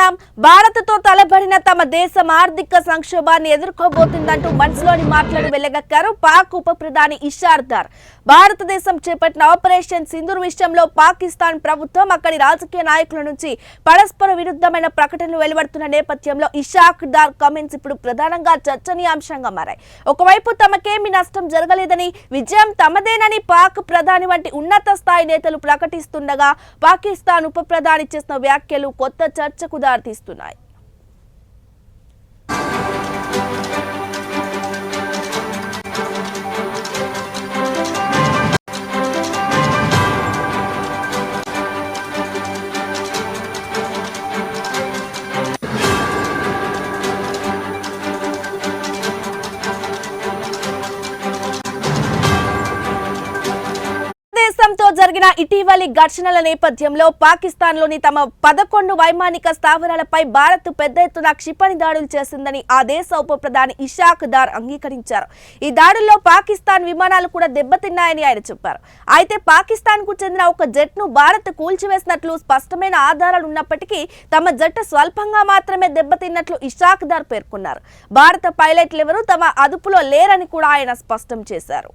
చూస్తున్నాం. భారత్తో తలబడిన తమ దేశం ఆర్థిక సంక్షోభాన్ని ఎదుర్కోబోతుందంటూ మనసులోని మాటలను వెళ్లగక్కారు పాక్ ఉప ప్రధాని ఇషాక్ దార్. భారతదేశం చేపట్టిన ఆపరేషన్ సింధూర్ విషయంలో పాకిస్తాన్ ప్రభుత్వం అక్కడి రాజకీయ నాయకుల నుంచి పరస్పర విరుద్ధమైన ప్రకటనలు వెలువడుతున్న నేపథ్యంలో ఇషాక్ దార్ కామెంట్స్ ఇప్పుడు ప్రధానంగా చర్చనీయాంశంగా మారాయి. ఒకవైపు తమకేమీ నష్టం జరగలేదని, విజయం తమదేనని పాక్ ప్రధాని వంటి ఉన్నత స్థాయి నేతలు ప్రకటిస్తుండగా, పాకిస్తాన్ ఉప ప్రధాని చేసిన వ్యాఖ్యలు కొత్త చర్చకు దారితీస్తున్నాయి. దేశంతో జరిగిన ఇటీవలి ఘర్షణల నేపథ్యంలో పాకిస్తాన్లోని తమ 11 వైమానిక స్థావరాలపై భారత్ పెద్ద ఎత్తున క్షిపణి దాడులు చేసిందని ఆ దేశ ఉప ప్రధాని ఇషాక్ దార్ అంగీకరించారు. ఈ దాడుల్లో పాకిస్తాన్ విమానాలు కూడా దెబ్బతిన్నాయని ఆయన చెప్పారు. అయితే పాకిస్తాన్ కు చెందిన ఒక జెట్ ను భారత్ కూల్చివేసినట్లు స్పష్టమైన ఆధారాలు ఉన్నప్పటికీ తమ జెట్ స్వల్పంగా మాత్రమే దెబ్బతిన్నట్లు ఇషాక్ దార్ పేర్కొన్నారు. భారత పైలట్లెవరూ తమ అదుపులో లేరని కూడా ఆయన స్పష్టం చేశారు.